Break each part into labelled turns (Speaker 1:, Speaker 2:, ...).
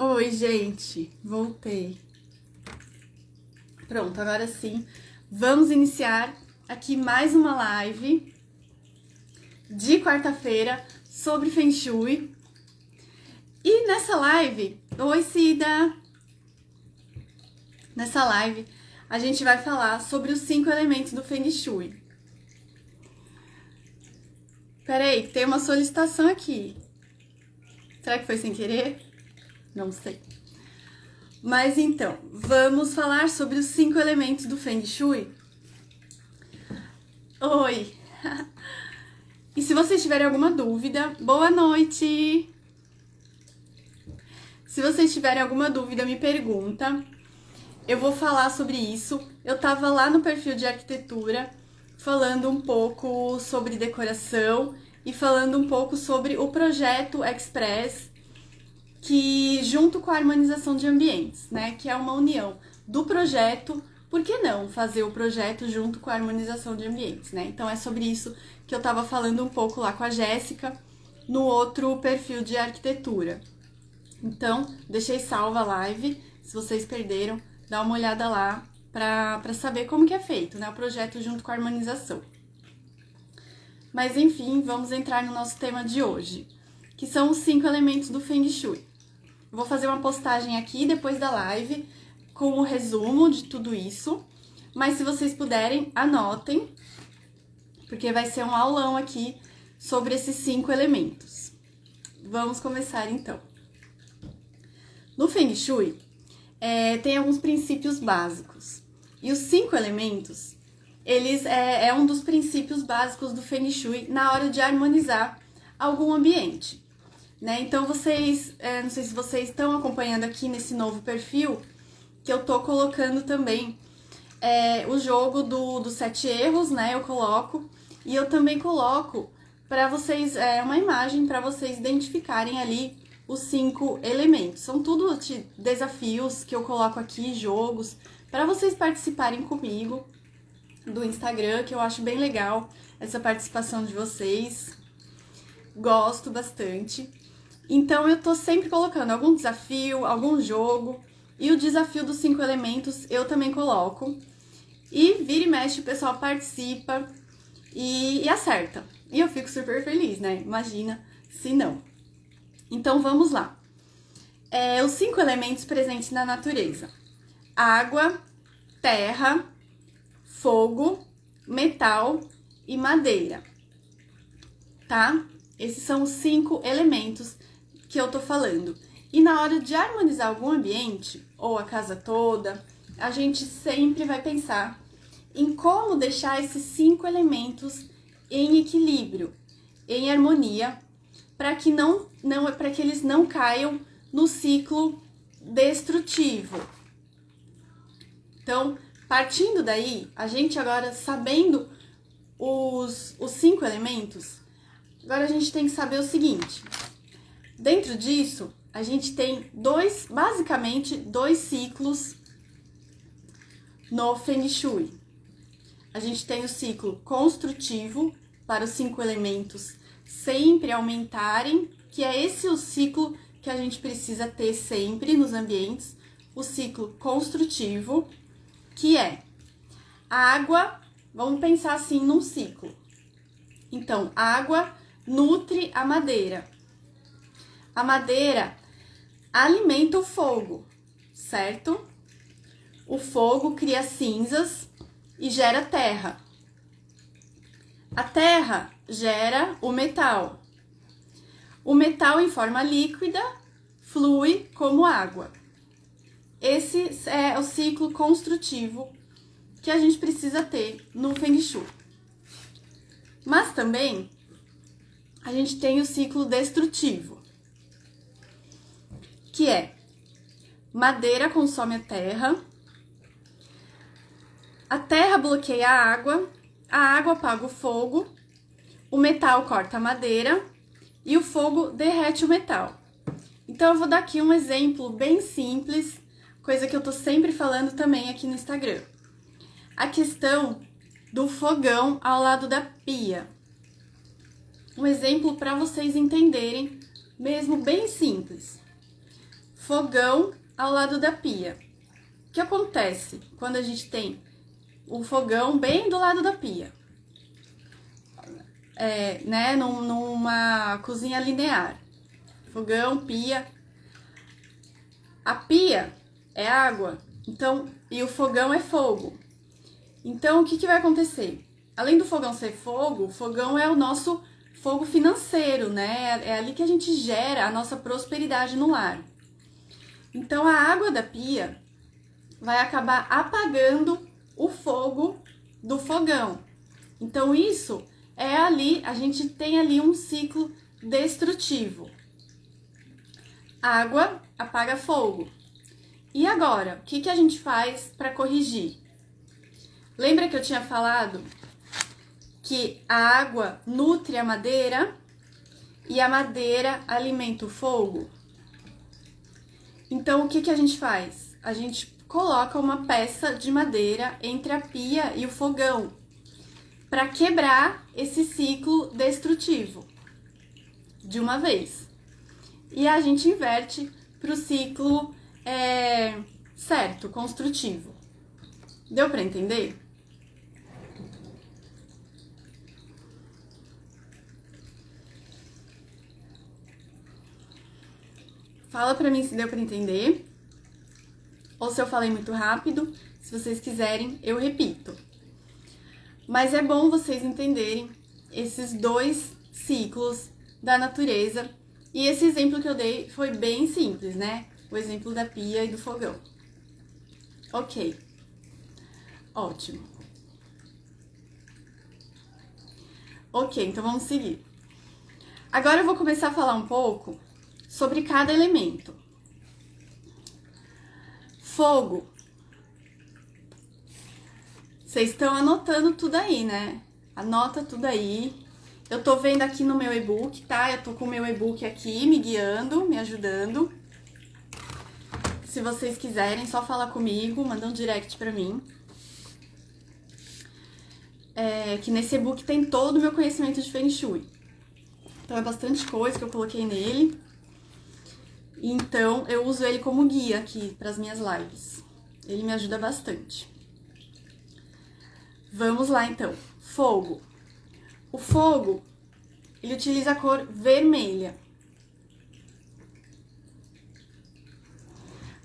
Speaker 1: Oi, gente, voltei. Pronto, agora sim, vamos iniciar aqui mais uma live de quarta-feira sobre Feng Shui. E nessa live, oi Cida! Nessa live, a gente vai falar sobre os 5 elementos do Feng Shui. Peraí, tem uma solicitação aqui. Será que foi sem querer? Não sei. Mas então, vamos falar sobre os 5 elementos do Feng Shui? Oi! E se vocês tiverem alguma dúvida, boa noite! Se vocês tiverem alguma dúvida, me pergunta. Eu vou falar sobre isso. Eu tava lá no perfil de arquitetura, falando um pouco sobre decoração e falando um pouco sobre o projeto Express, que junto com a harmonização de ambientes, né, que é uma união do projeto, por que não fazer o projeto junto com a harmonização de ambientes, né? Então é sobre isso que eu tava falando um pouco lá com a Jéssica no outro perfil de arquitetura. Então, deixei salva a live, se vocês perderam, dá uma olhada lá para saber como que é feito, né, o projeto junto com a harmonização. Mas enfim, vamos entrar no nosso tema de hoje, que são os 5 elementos do Feng Shui. Eu vou fazer uma postagem aqui depois da live com o resumo de tudo isso, mas se vocês puderem, anotem, porque vai ser um aulão aqui sobre esses 5 elementos. Vamos começar então. No Feng Shui, tem alguns princípios básicos. E os 5 elementos, eles é um dos princípios básicos do Feng Shui na hora de harmonizar algum ambiente, né? Então, vocês, não sei se vocês estão acompanhando aqui nesse novo perfil, que eu tô colocando também o jogo dos 7 erros, né? Eu coloco, e eu também coloco para vocês, uma imagem para vocês identificarem ali os 5 elementos. São tudo desafios que eu coloco aqui, jogos, para vocês participarem comigo do Instagram, que eu acho bem legal essa participação de vocês. Gosto bastante. Então eu tô sempre colocando algum desafio, algum jogo, e o desafio dos 5 elementos eu também coloco. E vira e mexe, o pessoal participa e acerta. E eu fico super feliz, né? Imagina se não. Então vamos lá. Os 5 elementos presentes na natureza: água, terra, fogo, metal e madeira. Tá? Esses são os 5 elementos que eu tô falando. E na hora de harmonizar algum ambiente, ou a casa toda, a gente sempre vai pensar em como deixar esses 5 elementos em equilíbrio, em harmonia, para que para que eles não caiam no ciclo destrutivo. Então, partindo daí, a gente agora sabendo os 5 elementos, agora a gente tem que saber o seguinte: dentro disso, a gente tem basicamente dois ciclos no Feng Shui. A gente tem o ciclo construtivo, para os 5 elementos sempre aumentarem, que é esse o ciclo que a gente precisa ter sempre nos ambientes, o ciclo construtivo, que é a água, vamos pensar assim num ciclo. Então, a água nutre a madeira. A madeira alimenta o fogo, certo? O fogo cria cinzas e gera terra. A terra gera o metal. O metal em forma líquida flui como água. Esse é o ciclo construtivo que a gente precisa ter no Feng Shui. Mas também a gente tem o ciclo destrutivo, que é madeira consome a terra bloqueia a água apaga o fogo, o metal corta a madeira e o fogo derrete o metal. Então eu vou dar aqui um exemplo bem simples, coisa que eu tô sempre falando também aqui no Instagram. A questão do fogão ao lado da pia. Um exemplo para vocês entenderem, mesmo bem simples. fogão ao lado da pia. O que acontece quando a gente tem o fogão bem do lado da pia? Né, numa cozinha linear. Fogão, pia. A pia é água, então, e o fogão é fogo. Então, o que vai acontecer? Além do fogão ser fogo, o fogão é o nosso fogo financeiro, né? É ali que a gente gera a nossa prosperidade no lar. Então, a água da pia vai acabar apagando o fogo do fogão. Então, isso é ali, a gente tem ali um ciclo destrutivo. Água apaga fogo. E agora, o que a gente faz para corrigir? Lembra que eu tinha falado que a água nutre a madeira e a madeira alimenta o fogo? Então, o que a gente faz? A gente coloca uma peça de madeira entre a pia e o fogão para quebrar esse ciclo destrutivo de uma vez. E a gente inverte para o ciclo certo, construtivo. Deu para entender? Fala pra mim se deu pra entender, ou se eu falei muito rápido. Se vocês quiserem, eu repito. Mas é bom vocês entenderem esses dois ciclos da natureza. E esse exemplo que eu dei foi bem simples, né? O exemplo da pia e do fogão. Ok. Ótimo. Ok, então vamos seguir. Agora eu vou começar a falar um pouco sobre cada elemento. Fogo. Vocês estão anotando tudo aí, né? Anota tudo aí. Eu tô vendo aqui no meu e-book, tá? Eu tô com o meu e-book aqui me guiando, me ajudando. Se vocês quiserem, só falar comigo, manda um direct pra mim. Que nesse e-book tem todo o meu conhecimento de Feng Shui. Então é bastante coisa que eu coloquei nele. Então, eu uso ele como guia aqui para as minhas lives. Ele me ajuda bastante. Vamos lá, então. Fogo. O fogo, ele utiliza a cor vermelha.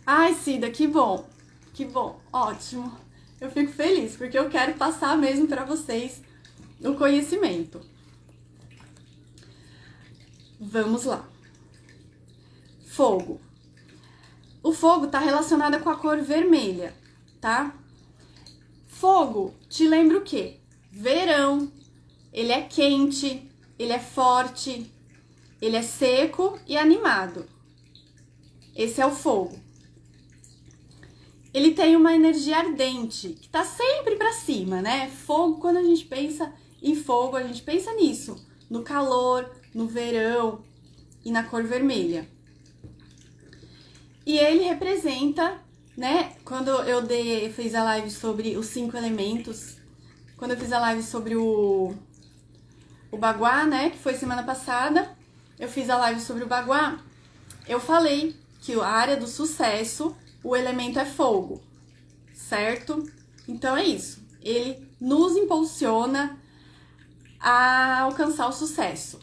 Speaker 1: Ai, Cida, que bom. Que bom. Ótimo. Eu fico feliz, porque eu quero passar mesmo para vocês o conhecimento. Vamos lá. Fogo. O fogo está relacionado com a cor vermelha, tá? Fogo te lembra o quê? Verão. Ele é quente, ele é forte, ele é seco e animado. Esse é o fogo. Ele tem uma energia ardente, que tá sempre pra cima, né? Fogo, quando a gente pensa em fogo, a gente pensa nisso, no calor, no verão e na cor vermelha. E ele representa, né? Quando eu fiz a live sobre os 5 elementos, quando eu fiz a live sobre o Baguá, né? Que foi semana passada, eu fiz a live sobre o Baguá. Eu falei que a área do sucesso, o elemento é fogo, certo? Então é isso. Ele nos impulsiona a alcançar o sucesso.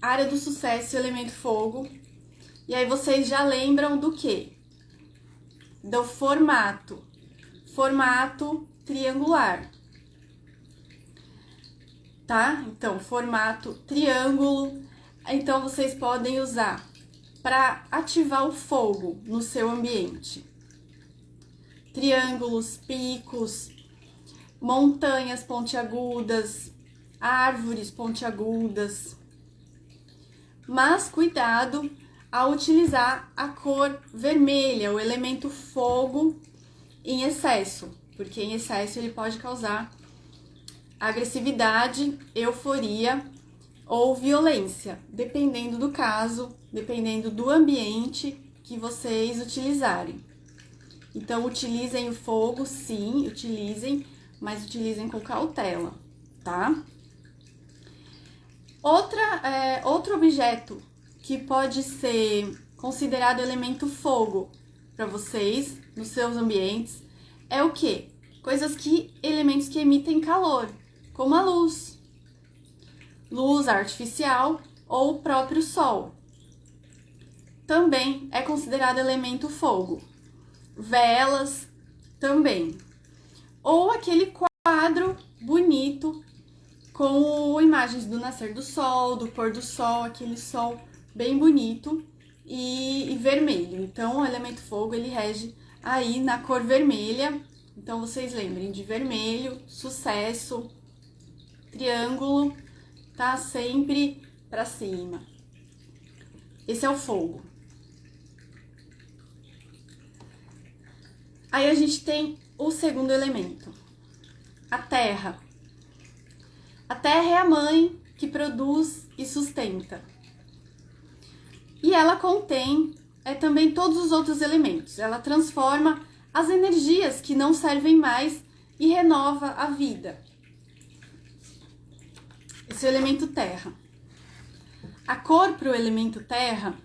Speaker 1: A área do sucesso, o elemento fogo. E aí vocês já lembram do quê? Do formato. Formato triangular. Tá? Então, formato triângulo. Então, vocês podem usar para ativar o fogo no seu ambiente. Triângulos, picos, montanhas pontiagudas, árvores pontiagudas. Mas cuidado ao utilizar a cor vermelha, o elemento fogo, em excesso, porque em excesso ele pode causar agressividade, euforia ou violência, dependendo do caso, dependendo do ambiente que vocês utilizarem. Então, utilizem o fogo, sim, utilizem, mas utilizem com cautela, tá? Outro objeto que pode ser considerado elemento fogo para vocês, nos seus ambientes, é o quê? Elementos que emitem calor, como a luz. Luz artificial ou o próprio sol. Também é considerado elemento fogo. Velas, também. Ou aquele quadro bonito com imagens do nascer do sol, do pôr do sol, aquele sol bem bonito e vermelho. Então, o elemento fogo, ele rege aí na cor vermelha. Então, vocês lembrem de vermelho, sucesso, triângulo, tá sempre pra cima. Esse é o fogo. Aí a gente tem o segundo elemento, a terra. A terra é a mãe que produz e sustenta. E ela contém também todos os outros elementos. Ela transforma as energias que não servem mais e renova a vida. Esse é o elemento terra. A cor para o elemento terra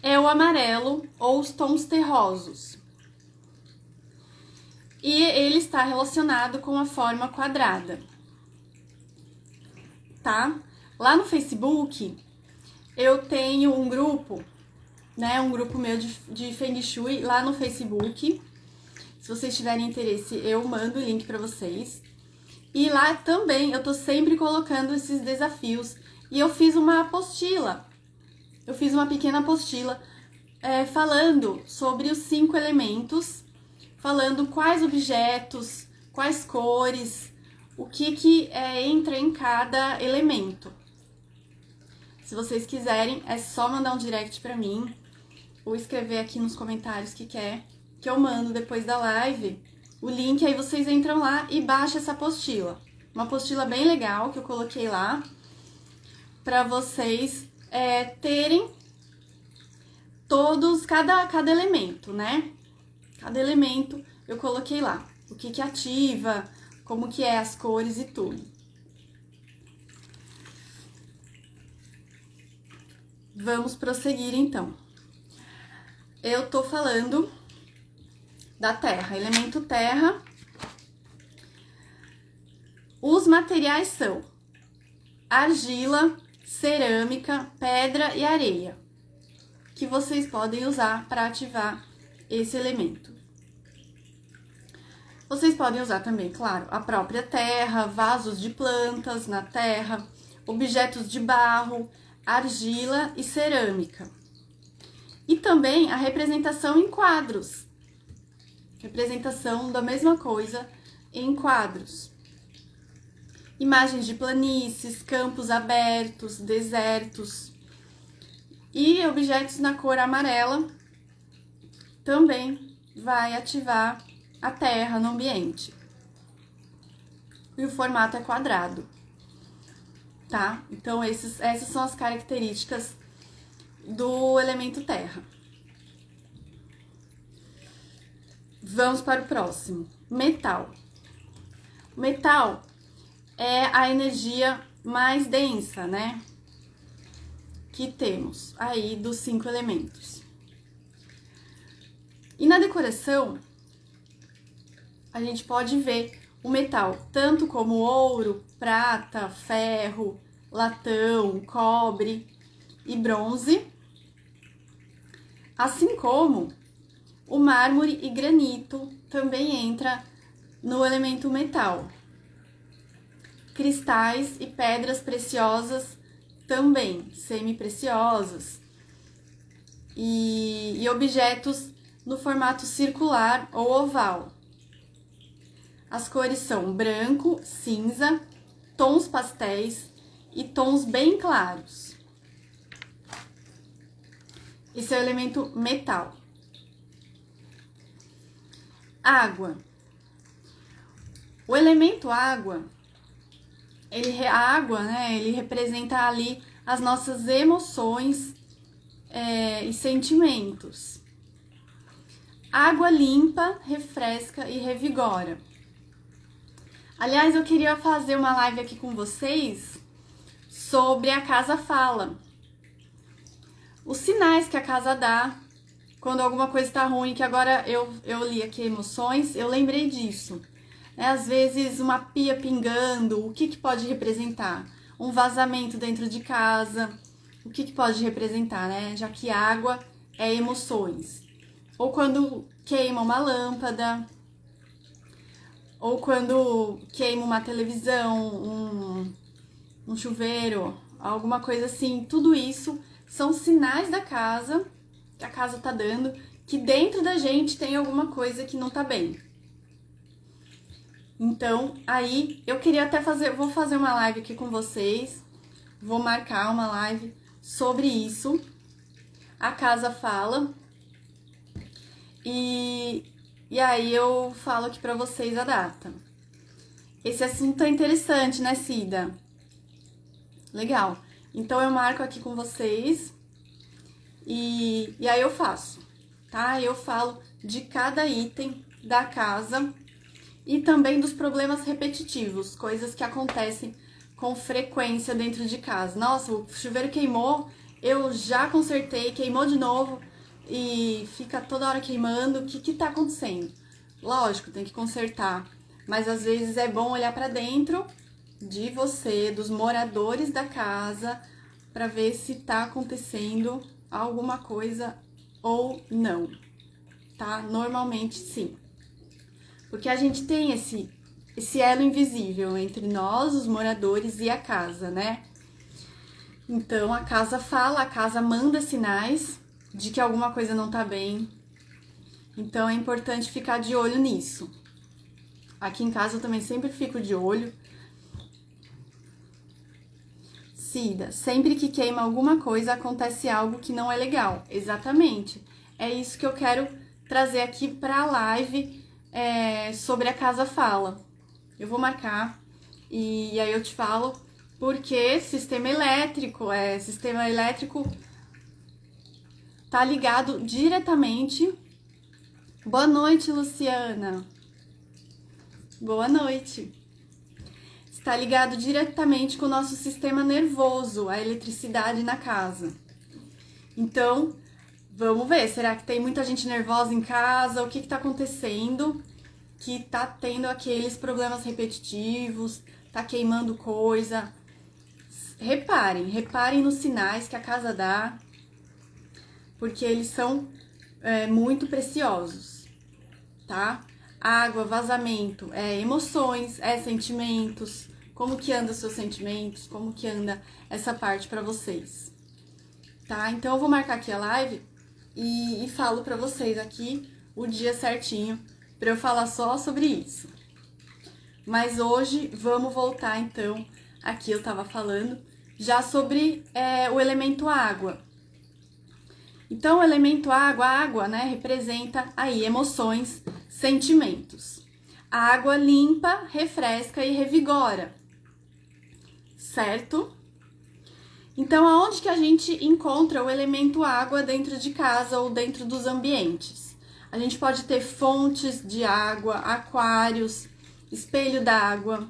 Speaker 1: é o amarelo ou os tons terrosos. E ele está relacionado com a forma quadrada, tá? Lá no Facebook, eu tenho um grupo, né? Um grupo meu de Feng Shui lá no Facebook. Se vocês tiverem interesse, eu mando o link para vocês. E lá também eu tô sempre colocando esses desafios. E eu fiz uma apostila. Eu fiz uma pequena apostila falando sobre os 5 elementos, falando quais objetos, quais cores, o que entra em cada elemento. Se vocês quiserem, é só mandar um direct pra mim ou escrever aqui nos comentários que quer, que eu mando depois da live o link, aí vocês entram lá e baixam essa apostila. Uma apostila bem legal que eu coloquei lá pra vocês terem todos, cada elemento, né? Cada elemento eu coloquei lá. O que ativa, como que é as cores e tudo. Vamos prosseguir então. Eu tô falando da terra, elemento terra. Os materiais são argila, cerâmica, pedra e areia, que vocês podem usar para ativar esse elemento. Vocês podem usar também, claro, a própria terra, vasos de plantas na terra, objetos de barro, argila e cerâmica. E também a representação em quadros. Representação da mesma coisa em quadros. Imagens de planícies, campos abertos, desertos. E objetos na cor amarela também vai ativar a terra no ambiente. E o formato é quadrado, tá? Então, essas são as características do elemento terra. Vamos para o próximo. Metal. O metal é a energia mais densa, né? Que temos aí dos 5 elementos. E na decoração, a gente pode ver o metal tanto como ouro, prata, ferro, latão, cobre e bronze, assim como o mármore e granito também entra no elemento metal. Cristais e pedras preciosas também, semi-preciosas, e objetos no formato circular ou oval. As cores são branco, cinza, tons pastéis e tons bem claros. Esse é o elemento metal. Água. O elemento água, a água, né, ele representa ali as nossas emoções e sentimentos. Água limpa, refresca e revigora. Aliás, eu queria fazer uma live aqui com vocês sobre a Casa Fala. os sinais que a casa dá quando alguma coisa está ruim, que agora eu li aqui emoções, eu lembrei disso. Às vezes uma pia pingando, o que pode representar? Um vazamento dentro de casa, o que pode representar, né? Já que água é emoções. Ou quando queima uma lâmpada, ou quando queima uma televisão, um chuveiro, alguma coisa assim. Tudo isso são sinais da casa, que a casa tá dando, que dentro da gente tem alguma coisa que não tá bem. Então, aí eu queria até vou fazer uma live aqui com vocês, vou marcar uma live sobre isso. A casa fala. E aí eu falo aqui pra vocês a data. Esse assunto é interessante, né, Cida? Legal. Então eu marco aqui com vocês e aí eu faço, tá? Eu falo de cada item da casa e também dos problemas repetitivos, coisas que acontecem com frequência dentro de casa. Nossa, o chuveiro queimou, eu já consertei, queimou de novo e fica toda hora queimando. O que tá acontecendo? Lógico, tem que consertar, mas às vezes é bom olhar pra dentro de você, dos moradores da casa, pra ver se tá acontecendo alguma coisa ou não, tá? Normalmente sim. Porque a gente tem esse elo invisível entre nós, os moradores, e a casa, né? Então a casa fala, a casa manda sinais de que alguma coisa não tá bem. Então é importante ficar de olho nisso. Aqui em casa eu também sempre fico de olho. Cida, sempre que queima alguma coisa acontece algo que não é legal. Exatamente. É isso que eu quero trazer aqui pra live sobre a casa fala. Eu vou marcar e aí eu te falo porque sistema elétrico tá ligado diretamente. Boa noite, Luciana. Boa noite. Está ligado diretamente com o nosso sistema nervoso, a eletricidade na casa. Então, vamos ver, será que tem muita gente nervosa em casa? O que está acontecendo? Que tá tendo aqueles problemas repetitivos, tá queimando coisa. Reparem nos sinais que a casa dá, porque eles são muito preciosos, tá? Água, vazamento, emoções, sentimentos. Como que anda os seus sentimentos? Como que anda essa parte pra vocês? Tá? Então eu vou marcar aqui a live e falo pra vocês aqui o dia certinho pra eu falar só sobre isso. Mas hoje vamos voltar então, aqui eu tava falando já sobre o elemento água. Então o elemento água, né, representa aí emoções, sentimentos. A água limpa, refresca e revigora, certo? Então, aonde que a gente encontra o elemento água dentro de casa ou dentro dos ambientes? A gente pode ter fontes de água, aquários, espelho d'água.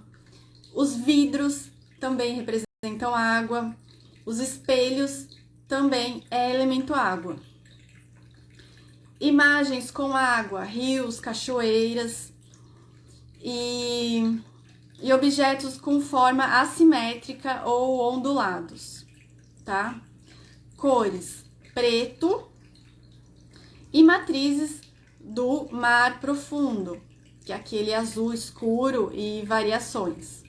Speaker 1: Os vidros também representam água. Os espelhos também é elemento água. Imagens com água, rios, cachoeiras e objetos com forma assimétrica ou ondulados, tá? Cores, preto e matrizes do mar profundo, que é aquele azul escuro e variações,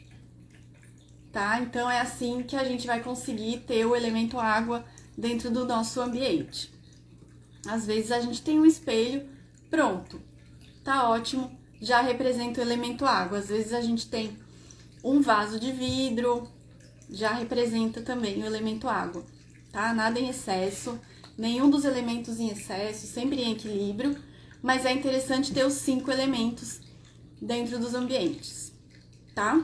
Speaker 1: tá? Então é assim que a gente vai conseguir ter o elemento água dentro do nosso ambiente. Às vezes a gente tem um espelho, pronto, tá ótimo, já representa o elemento água. Às vezes a gente tem um vaso de vidro, já representa também o elemento água, tá? Nada em excesso, nenhum dos elementos em excesso, sempre em equilíbrio, mas é interessante ter os 5 elementos dentro dos ambientes, tá?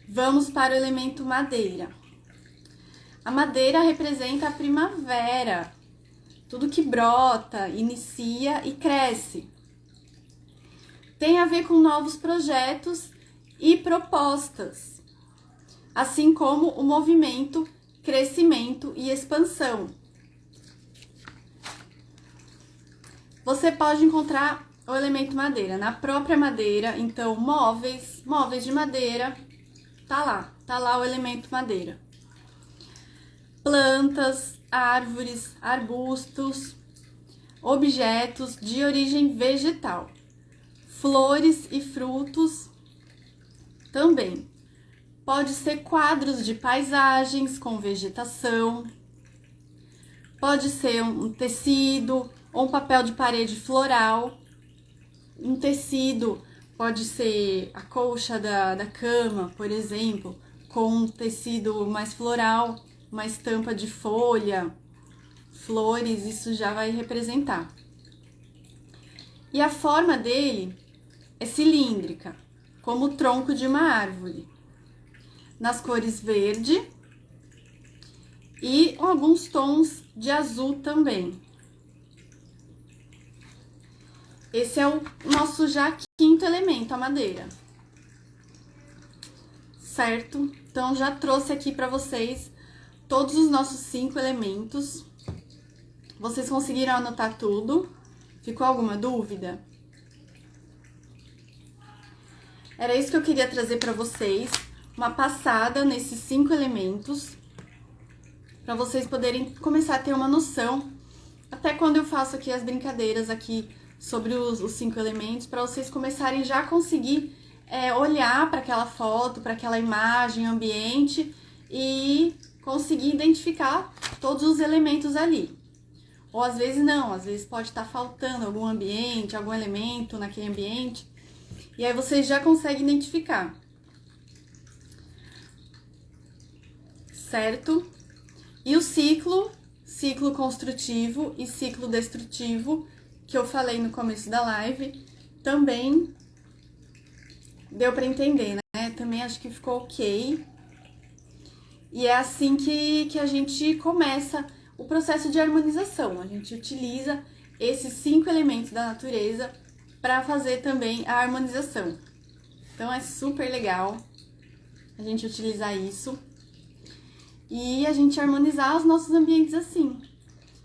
Speaker 1: Vamos para o elemento madeira. A madeira representa a primavera, tudo que brota, inicia e cresce. Tem a ver com novos projetos e propostas, assim como o movimento crescimento e expansão. Você pode encontrar o elemento madeira na própria madeira, então móveis de madeira, tá lá o elemento madeira. Plantas, árvores, arbustos, objetos de origem vegetal, flores e frutos também. Pode ser quadros de paisagens com vegetação, pode ser um tecido ou um papel de parede floral. Um tecido pode ser a colcha da cama, por exemplo, com um tecido mais floral, uma estampa de folha, flores, isso já vai representar. E a forma dele é cilíndrica, como o tronco de uma árvore, nas cores verde e alguns tons de azul também. Esse é o nosso já quinto elemento, a madeira. Certo? Então, já trouxe aqui para vocês todos os nossos 5 elementos. Vocês conseguiram anotar tudo? Ficou alguma dúvida? Era isso que eu queria trazer para vocês, uma passada nesses 5 elementos, para vocês poderem começar a ter uma noção, até quando eu faço aqui as brincadeiras aqui sobre os 5 elementos, para vocês começarem já a conseguir olhar para aquela foto, para aquela imagem, ambiente e conseguir identificar todos os elementos ali. Ou às vezes não, às vezes pode estar faltando algum ambiente, algum elemento naquele ambiente, e aí vocês já conseguem identificar. Certo? E o ciclo construtivo e ciclo destrutivo, que eu falei no começo da live, também deu para entender, né? Também acho que ficou ok. E é assim que a gente começa o processo de harmonização. A gente utiliza esses 5 elementos da natureza para fazer também a harmonização. Então é super legal a gente utilizar isso e a gente harmonizar os nossos ambientes assim.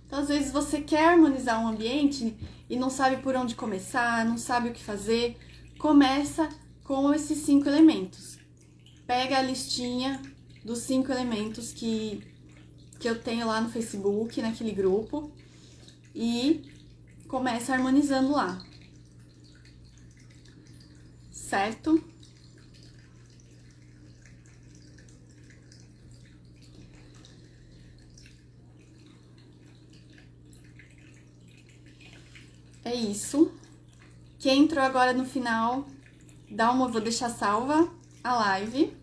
Speaker 1: Então, às vezes você quer harmonizar um ambiente e não sabe por onde começar, não sabe o que fazer, começa com esses 5 elementos. Pega a listinha dos 5 elementos que eu tenho lá no Facebook, naquele grupo, e começa harmonizando lá. Certo? É isso. Quem entrou agora no final, vou deixar salva a live,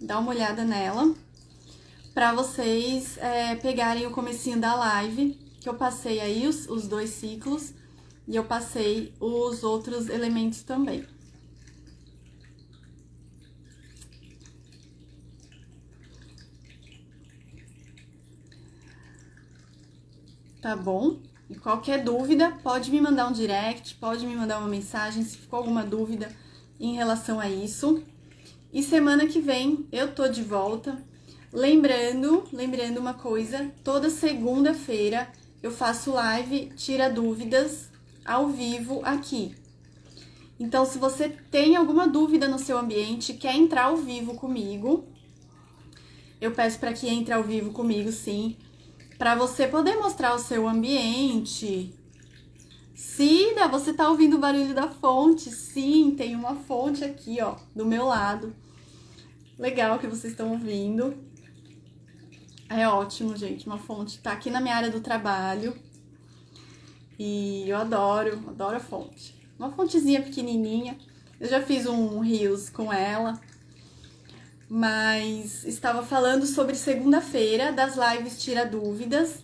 Speaker 1: dá uma olhada nela, para vocês pegarem o comecinho da live, que eu passei aí os 2 ciclos, e eu passei os outros elementos também. Tá bom? E qualquer dúvida, pode me mandar um direct, pode me mandar uma mensagem se ficou alguma dúvida em relação a isso. E semana que vem eu tô de volta. Lembrando uma coisa, toda segunda-feira eu faço live Tira Dúvidas ao vivo aqui. Então, se você tem alguma dúvida no seu ambiente, quer entrar ao vivo comigo, eu peço para que entre ao vivo comigo, sim, para você poder mostrar o seu ambiente. Cida, você tá ouvindo o barulho da fonte? Sim, tem uma fonte aqui, ó, do meu lado. Legal que vocês estão ouvindo. É ótimo, gente, uma fonte. Tá aqui na minha área do trabalho. E eu adoro a fonte. Uma fontezinha pequenininha. Eu já fiz um Reels com ela. Mas estava falando sobre segunda-feira das lives Tira Dúvidas,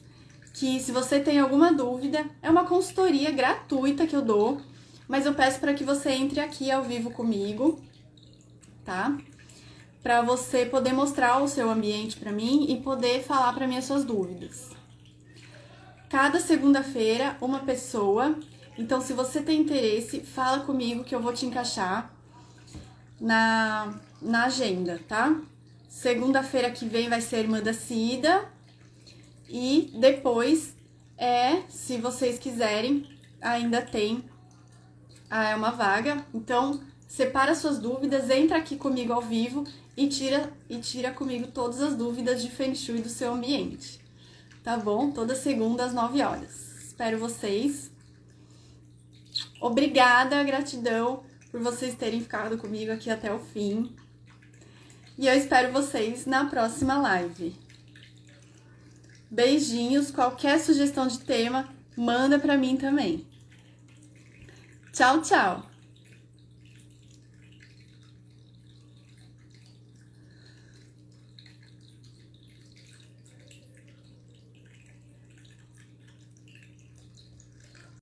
Speaker 1: que se você tem alguma dúvida, é uma consultoria gratuita que eu dou, mas eu peço para que você entre aqui ao vivo comigo, tá? Para você poder mostrar o seu ambiente para mim e poder falar para mim as suas dúvidas. Cada segunda-feira, uma pessoa. Então, se você tem interesse, fala comigo que eu vou te encaixar na agenda, tá? Segunda-feira que vem vai ser a irmã da Cida. E depois, se vocês quiserem, ainda tem uma vaga. Então, separa suas dúvidas, entra aqui comigo ao vivo e tira comigo todas as dúvidas de Feng Shui do seu ambiente. Tá bom? Toda segunda às 9 horas. Espero vocês. Obrigada, gratidão por vocês terem ficado comigo aqui até o fim. E eu espero vocês na próxima live. Beijinhos, qualquer sugestão de tema, manda pra mim também. Tchau, tchau!